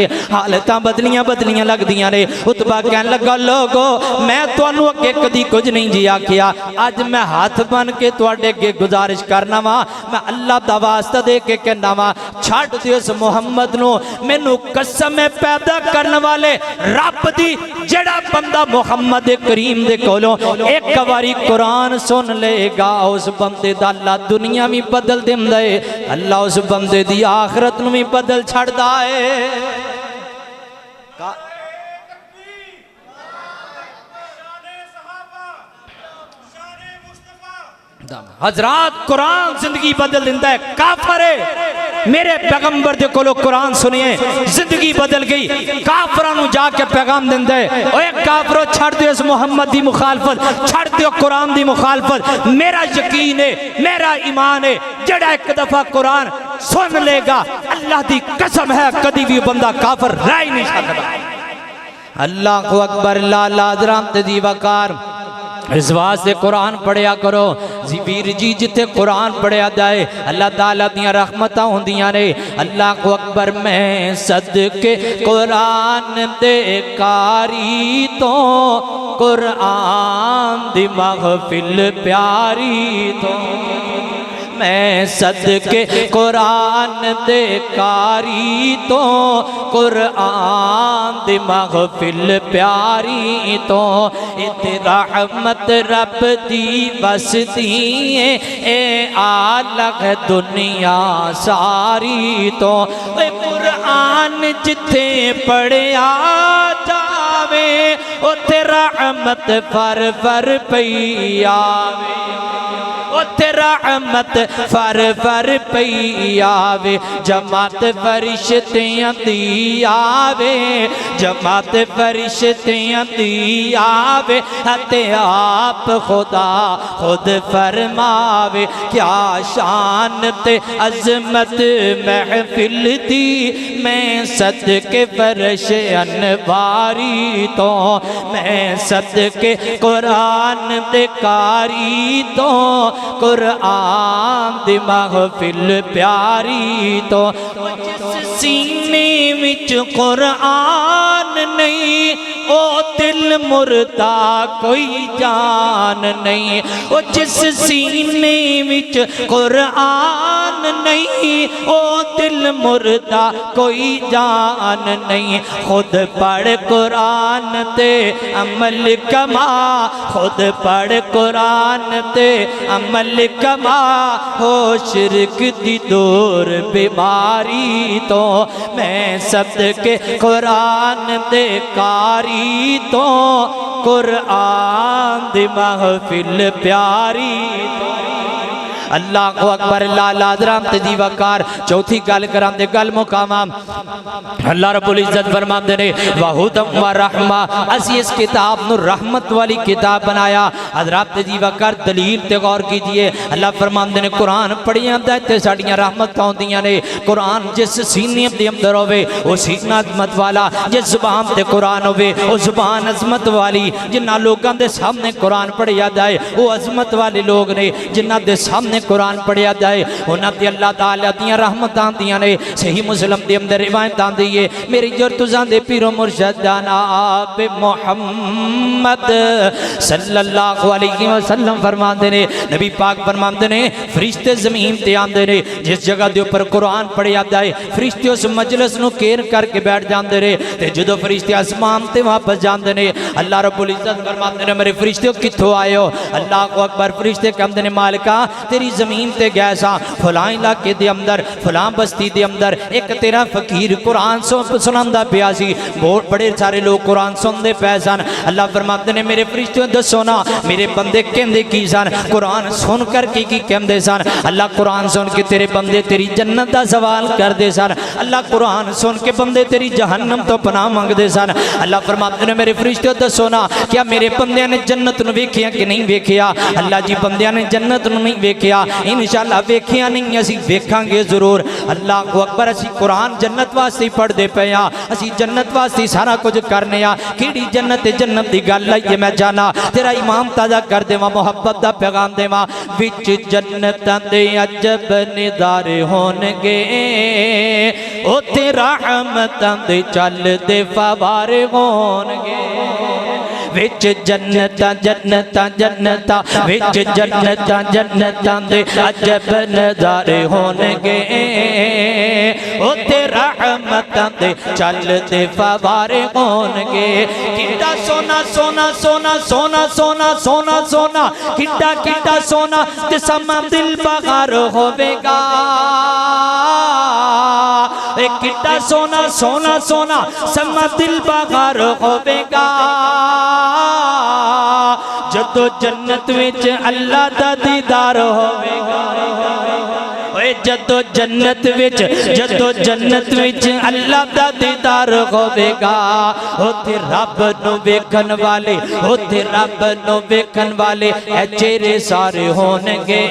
ने। उत्बा कहन लगा लोगो मैं तुहानू अगे कदी कुछ नहीं जी आखिया, अज मैं हाथ बन के तुहाडे अगे गुजारिश करना वा, मैं अल्लाह दा वास्ता दे के कहना वा छड्ड दिओ इस मुहम्मद नू। मैनू कसम है पैदा करने वाले रब दी, जेड़ा बंदा मुहम्मद करीम दे कोलों एक बारी कुरान सुन लेगा उस बंदे दा अल्लाह दुनिया भी बदल दिंदा है, अल्लाह उस बंदे दी आखिरत नूं भी बदल छड़दा है। हजरात कुरान जिंदगी बदल दिंदा है। काफर है मेरे पैगंबर दे कोलों कुरान सुनिए जिंदगी बदल गई। काफरां नूं जाके पैगाम दिंदा है, ओए काफरो छड़ दिओ इस मुहम्मद दी मुखालफत, छड़ दिओ कुरान दी मुखालफत। मेरा यकीन है, मेरा ईमान है, जेड़ा एक दफा कुरान सुन लेगा अल्लाह दी कसम है कदी भी बंदा काफर रह ही नहीं सकता। अल्लाह को अकबर। लाला हज़रात दी वकार इस वास्ते कुरान पढ़िया करो वीर जी, जिथे कुरान पढ़िया जाए अल्लाह ताला दियां रहमतां होंदियां ने। अल्लाह को अकबर। मैं सदके कुरान दे कारी तो कुरान दी महफिल प्यारी तो, मैं सदके कुरान दे कारी तो कुरान दी महफिल प्यारी तो इते रहमत रब दी बसदी ए आलग दुनिया सारी तो कुरान जिथे पढ़िया जावे उथे रहमत फर फर पई आवे उथे रहमत फर फर पई आवे जमात फरिश्तियां दी आवे जमात फरिश्तियां दी आवे ते आप खुदा खुद फरमावे क्या शान ते अजमत महफिल दी मैं सदके फरश अनवारी तो मैं सदके कुरान दे कारी तो कुरान दी महफिल प्यारी तो जिस सीने विच कुरान नहीं ओ दिल मुर्दा कोई जान नहीं ओ जिस सीने विच कुरान नहीं ओ दिल मुर्दा कोई जान नहीं खुद पढ़ कुरान ते अमल कमा खुद पढ़ कुरान ते अमल कमा हो शिरक दी दूर बीमारी तो मैं सदके कुरान दे कारी तो कुरान दी महफिल प्यारी तो अल्लाह को अकबर लाला दराम ते दीवाकार चौथी गल करां दे गल मुकामा अल्लाह रब्बुल इज्जत फरमाते ने वहुदम व रहमा असी इस किताब नु रहमत वाली किताब बनाया हजरात ते दीवाकार दलील ते गौर कीजिए अल्लाह फरमाते ने कुरान पढ़िया दा ते साडियां रहमत आउंदियां ने कुरान जिस सीने दे अंदर होवे ओ सीना अजमत वाला जिस जुबान ते कुरान होवे ओ जुबान अजमत वाली जिन्ना लोगां दे सामने कुरान पढ़िया जाए ओ अजमत वाले लोग ने जिन्ना दे सामने कुरान पढ़िया जाए उन्होंने अल्लाह ताला दियां रहमत आंदियां ने सही मुस्लिम दे अंदर रिवायत आंदी है मेरी जो तुसां दे पीरो मुर्शिद जनाब मुहम्मद सल्लल्लाहु अलैहि वसल्लम फरमाते ने नबी पाक फरमाते ने फरिश्ते जमीन ते आंदे ने जिस जगह दे ऊपर कुरान पढ़िया जाए फरिश्ते उस मजलिस नु घेर करके बैठ जांदे ने ते जदों फरिश्ते आसमान ते वापस जांदे ने अल्लाह रब्बुल इज्जत फरमाते ने मेरे फरिश्ते कित्थों आए हो अल्लाह को अकबर फरिश्ते कहंदे ने मालिका तेरी जमीन ते गया सा फलां इलाके दे अंदर फलां बस्ती दे अंदर एक तेरा फकीर कुरान सुनांदा पिया सी बहुत बड़े सारे लोग कुरान सुनते पे सन अल्लाह फरमाते ने मेरे फरिश्ते दसो ना मेरे बंदे कहंदे की सन कुरान सुन करके की कहंदे सन अल्लाह कुरान सुन के तेरे बंदे तेरी जन्नत दा सवाल करदे सन अल्लाह कुरान सुन के बंदे तेरी जहन्नम तो पनाह मंगदे सन अल्लाह फरमाते ने मेरे फरिश्ते दसो ना क्या मेरे बंदियां ने जन्नत नूं वेखिया कि नहीं वेखिया अल्लाह जी बंदियां ने जन्नत नूं नहीं वेखिया इंशाअल्लाह वेखिया नहीं असी वेखांगे जरूर अल्लाह को अकबर असी कुरान जन्नत वास्ते पढ़ते पे असी जन्नत वास्ते सारा कुछ करने कि जन्नत जन्नत की गल आई मैं जाना तेरा इमाम ताजा कर देवा मुहब्बत का पैगाम देवा विच जन्नत दे अजब निदारे होणगे उथे रहमतां दे चलदे फवारे होणगे विच जन्नतां जन्नतां जन्नतां विच जन्नतां जन्नतां दे अजब नज़ारे होणगे उते रहमतां दे चलदे फवारे होणगे किड्डा सोना सोना सोना सोना सोना सोना सोना किड्डा किड्डा सोना ते समा दिल बहार होवेगा किड्डा सोना सोना सोना समा दिल बहार होवेगा जदों जन्नत विच अल्लाह दा दीदार होवेगा जदों जन्नत विच अल्लाह दा दीदार होवेगा उथे रब नूं वेखण वाले उथे रब नूं वेखण वाले चेहरे सारे होणगे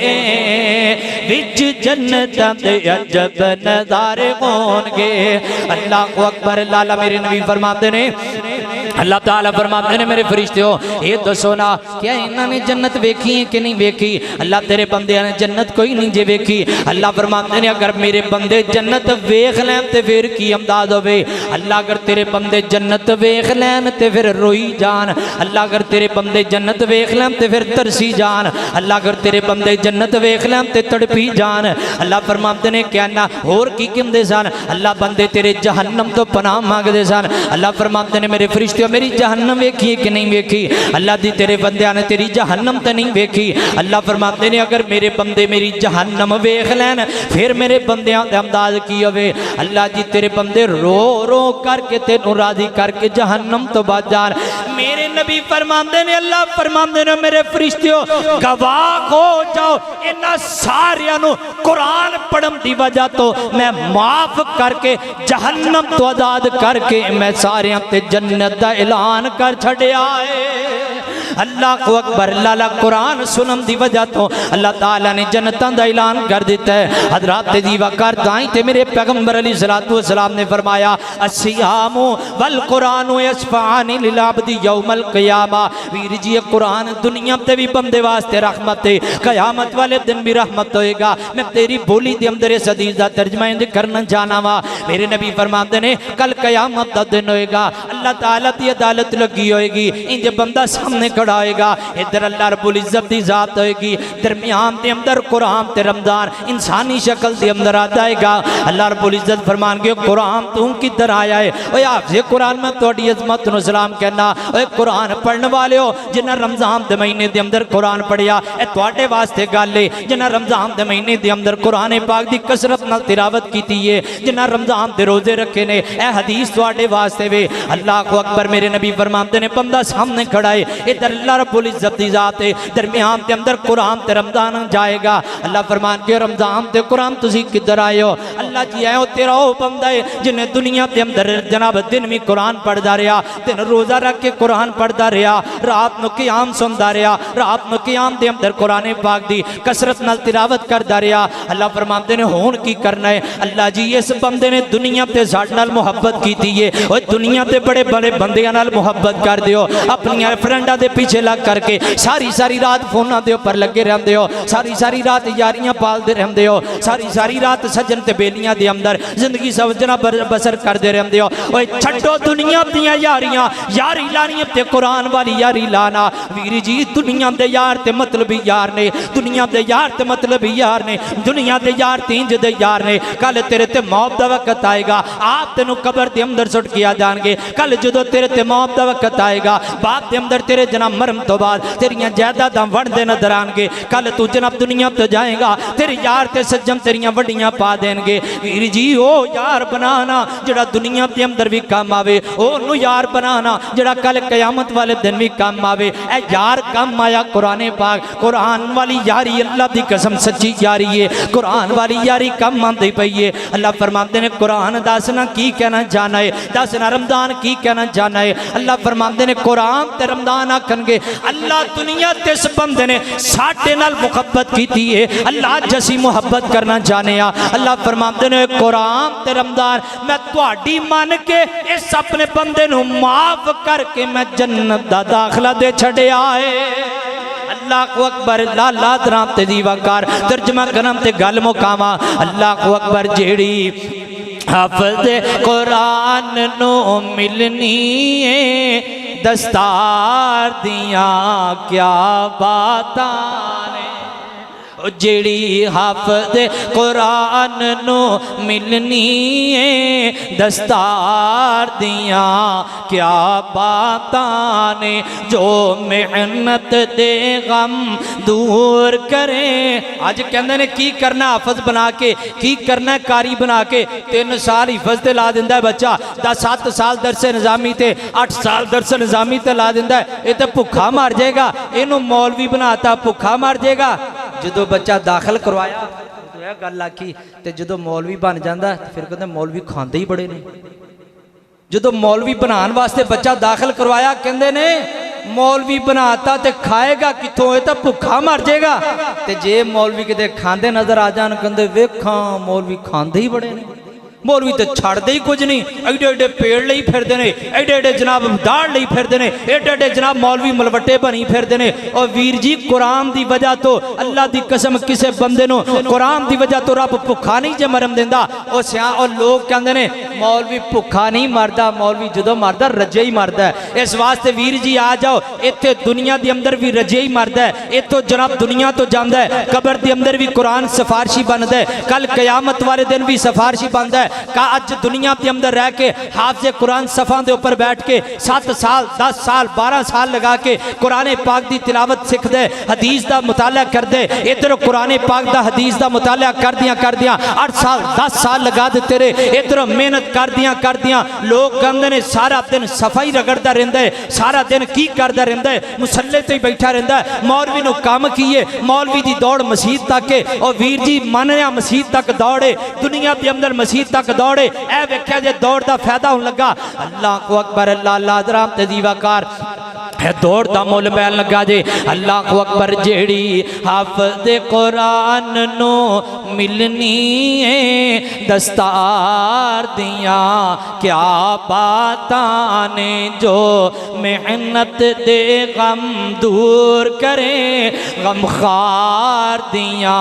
विच जन्नतां दे अजब नज़ारे होणगे अल्लाह अकबर लाला मेरे नबी फरमाते ने अल्लाह ताला फरमाते ने मेरे फरिश्ते ये दसो ना क्या इन्होंने जन्नत वेखी है कि नहीं वेखी। अल्लाह तेरे बंदे ने जन्नत कोई नहीं जे वेखी। अल्लाह फरमाते ने अगर मेरे बंदे जन्नत वेख लैन ते फिर की अमदाद होवे। अल्लाह अगर तेरे बंदे जन्नत वेख लैन ते फिर रोई जान। अल्लाह अगर तेरे बंदे जन्नत वेख लैन ते फिर तरसी जान। अल्लाह अगर तेरे बंदे जन्नत वेख लैन ते तड़पी जान। अल्लाह फरमाते ने कहना होर की कहंदे सन। अल्लाह बंदे तेरे जहन्नम तो पनाह मांगदे सन। अल्लाह फरमाते ने मेरे फरिश्ते मेरी जहन्नम वेखी है कि नहीं वेखी। अल्लाह दी तेरे बंदियां ने तेरी जहन्नम तो नहीं वेखी। अल्लाह फरमाते ने अगर मेरे बंदे मेरी जहन्नम वेख लैन फिर मेरे बंदियां दा अमदाद की होवे। अल्लाह जी तेरे बंदे रो रो करके तेनू राजी करके जहन्नम तो बच जान। मेरे नबी फरमाते ने अल्लाह फरमाते ने मेरे फरिश्तियों गवाह हो जाओ इन्हां सारियां नू कुरान पढ़न दी वजह तो मैं माफ करके जहन्नम तो आजाद करके मैं सारियां ते जन्नत दा ऐलान कर छड़िया है। अल्लाह को अकबर। अल्लाह कुरान सुनन दी वजह तो अल्लाह ताला ने जन्नतां दा ऐलान कर दिता है। हजरात दीवा कर ताई ते मेरे पैगंबर अलैहिस्सलातु वस्सलाम ने फरमाया अस्सियामु वल कुरानु यशफानी लिल अब्दी यौमल क़ियामा। वीर जी कुरान दुनिया ते भी बंदे वास्ते रहमत है, क़यामत वाले दिन भी रहमत होएगा। मैं तेरी बोली दे अंदर इस हदीस दा तर्जमा इंज करना जाना वा। मेरे नबी फरमाते ने कल क़यामत दा दिन होएगा, अल्लाह ताला दी अदालत लगी होएगी। इंज बंदा सामने होएगा, इधर अल्लाह रब्बुल इज्जत दी जात होएगी, दरमियान दे अंदर कुरान ते रमजान इंसानी शक्ल दे अंदर आ जाएगा। अल्लाह रब्बुल इज्जत फरमानगे कुरान तू किधर आया है। ओए हाफिज़ कुरान मैं तोड़ी अज़मत नु सलाम कहना। ओए कुरान पढ़ने वाले हो जिन्हें रमजान दे महीने दे अंदर कुरान पढ़िया ए तुहाडे वास्ते गल है। जिन्हें रमजान दे महीने दे अंदर कुरान पाक दी कसरत नाल तिलावत कीती है, जिन्हें रमजान दे रोजे रखे ने ए हदीस तुहाडे वास्ते वे। अल्लाह को अकबर। मेरे नबी फरमाते ने बंदा सामने खड़ा है, इधर अल्लाह रब्बुल इज्जत दी जात है, दरमियान के अंदर कुरान ते रमजान जाएगा। अल्लाह फरमान के रमजान ते कुरान तुसी किधर आए हो। अल्लाह जी आए हो तेरा वो बंदा है जिन्हें दुनिया के अंदर जनाब दिन भी कुरान पढ़ता रहा, दिन रोजा रख के कुरान पढ़ता रहा, रात को क़याम सुनता रहा, रात को क़याम के अंदर कुरान पाक दी कसरत नाल तिलावत करता रहा। अल्लाह फरमाते ने हुण की करना है। अल्लाह जी इस बंदे ने दुनिया ते साडे नाल मुहब्बत की है, और दुनिया ते बड़े बड़े बंदियां नाल मुहब्बत कर दियो, अपनी फ्रेंडा दे पीछे लग करके सारी सारी रात फोना के उपर लगे रहते हो, सारी सारी रात यारियां पालते रहते हो, सारी सारी रात सज्जन ते बेलियां दे अंदर जिंदगी समझना बसर करते रहते हो। ओए छड्डो दुनिया दियां यारियां, यारी लानी ते कुरान वाली यारी लाना। वीर जी दुनिया दे यार ते मतलबी यार ने, दुनिया दे यार ते मतलबी यार ने, दुनिया दे यार तींज दे यार ने। कल तेरे ते मौत दा वक्त आएगा, आप तेनू कबर के अंदर सुट के आ जाएंगे। कल जो तेरे ते मौत दा वक्त आएगा, बाप के अंदर तेरे जन्म मरन तो बाद तेरियां जायदादां वंडदे नजर आएंगे। कल तू जनाब दुनिया तो जाएगा, तेरे यार ते सज्जन तेरियां वड्डियां पा देंगे। वीर जी ओ यार बनाना जड़ा दुनिया के अंदर भी काम आवे, ओनू यार बनाना जड़ा कल क़यामत वाले दिन भी काम आवे। ए यार काम आया कुरान पाक, कुरान वाली यारी अल्लाह दी कसम सच्ची यारी है, कुरान वाली यारी काम आंदी पई है। अल्लाह फरमाते ने कुरान दसना की कहना चाहना है, दसना रमजान की कहना चाहना है। अल्लाह फरमाते ने कुरान ते रमजान आखनगे अल्लाह दुनिया ते इस बंदे ने साडे नाल मुहब्बत की है, अल्लाह जैसी मुहब्बत करना चाहने आ। अल्लाह फरमाते ने कुरान ते रमजान मैं तुहाडी मन के इस अपने बंदे नू माफ करके मैं जन्नत दा दाखला दे छड़िया है। अल्लाह को अकबर। लाला दराम ते दीवाकार तर्जमा करम ते गल मुकावा। अल्लाह को अकबर। जेड़ी हाफिज़ कुरान नो मिलनी है दस्तार दिया क्या बातां ने, जेड़ी हाफिज़ कुरान नो मिलनी है दस्तार दिया क्या बातां ने, जो मेहनत दे गम दूर करें। अज कहते ने की करना हाफिज़ बना के, की करना कारी बना के। 3 साल हिफज ते ला दिंदा है बच्चा, 7 साल दरसे निज़ामी ते 8 साल दरसे निज़ामी ते ला दिंदा है। ये तो भुखा मर जाएगा, इनू मौलवी बनाता भुखा मर जाएगा। जो बच्चा दाखिल करवाया तो यह गल आखी, तो जो मौलवी बन जाता फिर कहते मौलवी खाते ही बड़े ने। जो मौलवी बनाने वास्ते बच्चा दाखिल करवाया कहते ने मौलवी बनाता तो खाएगा कितों, तो भुखा मर जाएगा। तो जे मौलवी कितने खाते नजर आ जान कहते वेखा मौलवी खाते ही बड़े ने। मौलवी तो छड़ते ही कुछ नहीं, एडे एडे पेड़ ली फिरते हैं, एडे एडे जनाब दाड़ ली फिरते हैं, एडे एडे जनाब मौलवी मलवटे बनी फिरते हैं। और वीर जी कुरान की वजह तो अल्लाह की कसम किसी बंदे नो कुरान की वजह तो रब भुखा नहीं जे मरन देंदा। और सिया और लोग कहते हैं मौलवी भुखा नहीं मरदा, मौलवी जो मरदा रजे ही मरदा है। इस वास्ते वीर जी आ जाओ, इत्थे दुनिया के अंदर भी रजे ही मरदा है, इतों जनाब दुनिया तो जाता है, कबर के अंदर भी कुरान सिफारशी बनता है, कल कयामत वाले दिन भी सिफारशी बनता है। का अज दुनिया के अंदर रह के हाफिज़े कुरान सफ़ा के ऊपर बैठ के 7 साल 10 साल 12 साल लगा के कुरान पाक की तिलावत सीख दे, हदीस का मुताला कर दे, इधर कुरान पाक का हदीस का मुताला कर दिया 8 साल 10 साल लगा देते रहे, इधर मेहनत कर दिया लोग कहते हैं सारा दिन सफाई रगड़ता रहता है, सारा दिन की करता रहता है, मुसल्ले तो ही बैठा रहता है। मौलवी को काम की है, मौलवी की दौड़ मसीत तक है। और वीर जी मानया मसीत तक दौड़े, दुनिया के अंदर मसीत तक दौड़े, ए वेख्या जे दौड़ का फायदा होने लगा। अल्लाह को अकबर, अल्लाह दराम तजीवाकार है, दौड़ का मुल पैन लगा जे। अल्लाह को अकबर, जेड़ी हाफिज़े कुरान नो मिलनी है दस्तार दिया क्या बातां ने, जो मेहनत दे गम दूर करे, गमखार दिया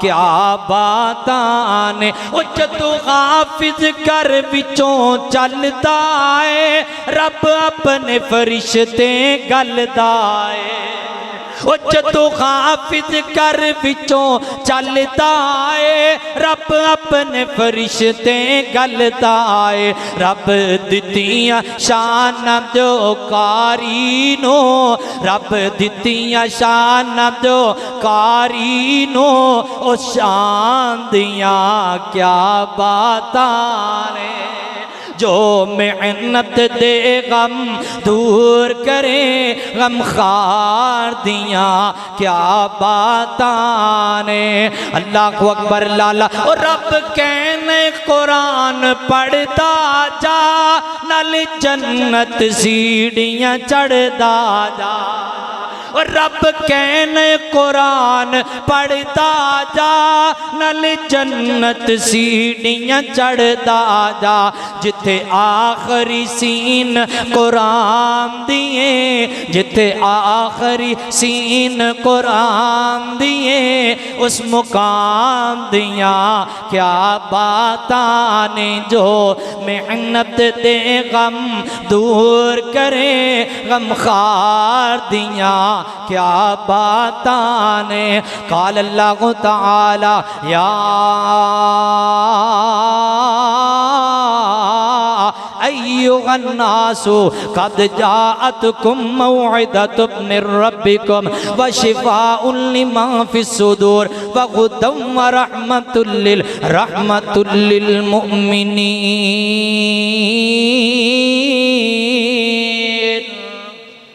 क्या बातां ने। जदों हाफिज घर विचों चलदा है, रब अपने फरिश्ते गलदा है। जदों हाफिज घर विचों चलदा है, रब अपने फरिश्ते गलदा है। रब दित्तियां शानां दो कारी नो, रब दित्तियां शानां दो कारी नो, ओ शान दियां क्या बातां ने, जो मेहनत दे गम दूर करे, गमखार दिया क्या बातां ने। अल्लाह को अकबर, लाला और रब कहने कुरान पढ़ता जा, नल जन्नत सीढ़ियां चढ़दा जा। और रब कहने कुरान पढ़ता जा, नल जन्नत सीढ़ियां चढ़दा जा। जिथे आखरी सीन कुरान दिए, जिथे आखरी सीन कुरान दिए, उस मुकाम दिया क्या बातां ने, जो मेहनत दे गम दूर करे, गमखार दिया क्या बातां ने। काल अल्लाह ताला या अय्युहन्नासु कद जाअतकुम मौइदतुम मिर रब्बिकुम व शिफाउन लिमा फिस्सुदूर व हुदम व रहमतुल लिल मुमिनीन।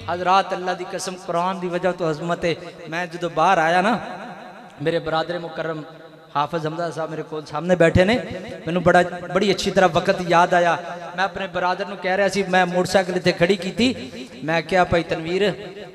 हजरात अल्लाह की कसम कुरान की वजह तो अजमत है। मैं जो बाहर आया ना, मेरे बरादर मुकर्रम हाफिज हमजा साहब मेरे को सामने बैठे ने, मैंने बड़ी अच्छी तरह वक्त याद आया। मैं अपने बरादर को कह रहा सी, मैं मोटरसाइकिल इतने खड़ी की थी, मैं क्या भाई तनवीर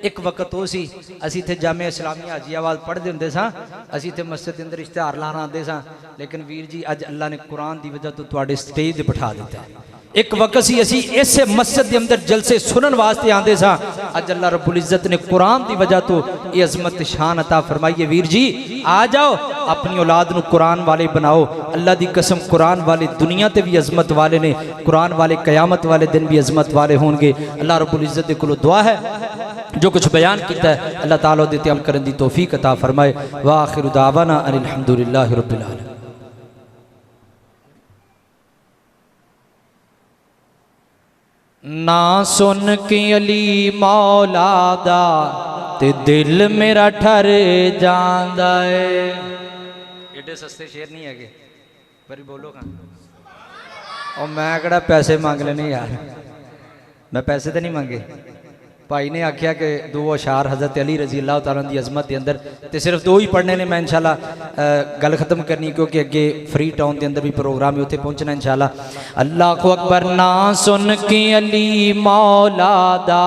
एक वक्त वो सी, असी इतने जामे इस्लामिया हाजियावाल पढ़ते होंगे सां, असी इतने मस्जिद के अंदर इश्तिहार लाना आते सां, लेकिन वीर जी अज अल्लाह ने कुरान की वजह तो तुहाडे स्टेज बिठा दिता है। एक वक्त सी असी इस मस्जिद के अंदर जलसे सुनन वास्ते आते सां, अज अल्लाह रब्बुल इज्जत ने कुरान की वजह तो ये अजमत शान अता फरमाई है। वीर जी आ जाओ, अपनी औलाद को कुरान वाले बनाओ। अल्लाह की कसम कुरान वाले दुनिया ते भी अजमत वाले ने, कुरान वाले कयामत वाले दिन भी अजमत वाले होंगे। अल्लाह रब्बुल इज्जत को दुआ है जो कुछ बयान किया है अल्लाह ताला दे ते अमल करने की तौफीक अता फरमाए। व आखिरु दावाना अनिल हम्दुलिल्लाहि रब्बिल आलमीन। ना सुन के अली मौला दा ते दिल मेरा ठर जांदा है। एडे सस्ते शेर नहीं है पर बोलो खां। और मैं कड़ा पैसे मांग लेने यार, मैं पैसे तो नहीं मांगे। भाई ने आख्या कि 2 अशार हज़रत अली रजी अल्लाह तआला की अजमत के अंदर तो सिर्फ 2 ही पढ़ने ने। मैं इंशाल्लाह गल खत्म करनी क्योंकि अगे फ्री टाउन के अंदर भी प्रोग्राम है, उत्थे पहुंचना इंशाल्लाह। अल्लाह को अकबर। ना सुन के अली मौला दा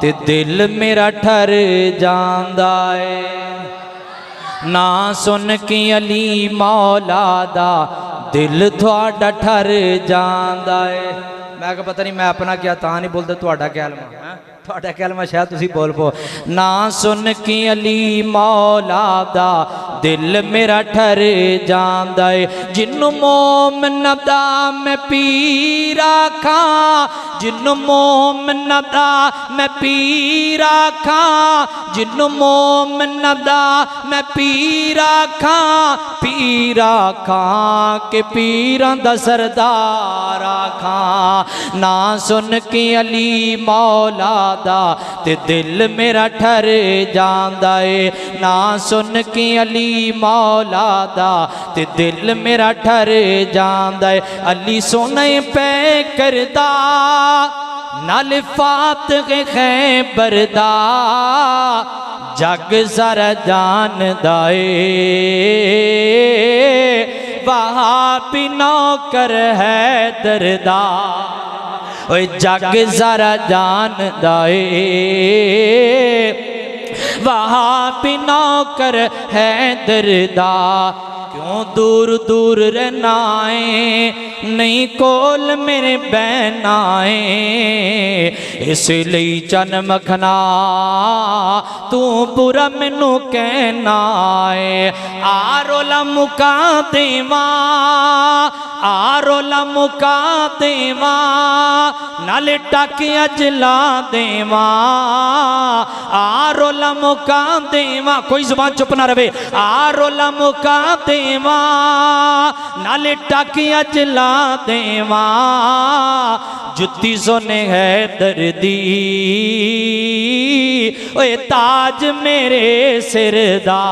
ते दिल मेरा ठर जांदा है, ना सुन के अली मौला दा दिल थोड़ा ठर जांदा है। मैं कहा पता नहीं मैं अपना क्या ता नहीं बोलता, थोड़ा कलमा है, थोड़ा कलमा शायद तुसी बोल पो। ना सुन के अली मौला दा दिल मेरा ठर जांदा है। जिन्नू मोमिन दा मैं पीर आखां, जिन्नू मोमिन दा मैं पीर आखां, जिन्नू मोमिन दा मैं पीर आखां, पीर आखां के पीरां दा सरदार आखां। ना सुन के अली मौला दा ते दिल मेरा ठर जांदा है। ना सुन के अली मौला दा ते दिल मेरा ठर जांदा है। अली सोने पे करदा नाल फातिह खैबर दा, जग सारा जानदा है वहाबी नौकर है दरदा। ओए जग सारा जानदा है वहाबी नौकर है दरदा। क्यों दूर दूर रहना है, नहीं कोल मेरे बहना है, इसलिए चन मखना तू पूरा मैनू कहना है। आरोला मुका देवा, आरोला मुका देवा, नाले टाकिया जला देवा, आरोला मुका देवा, कोई जुबान चुप ना रहे। आरोला मुका देवा, नाले टाकिया जला देवा, जुत्ती सोने है दर्दी, ओए ताज मेरे सिर दा।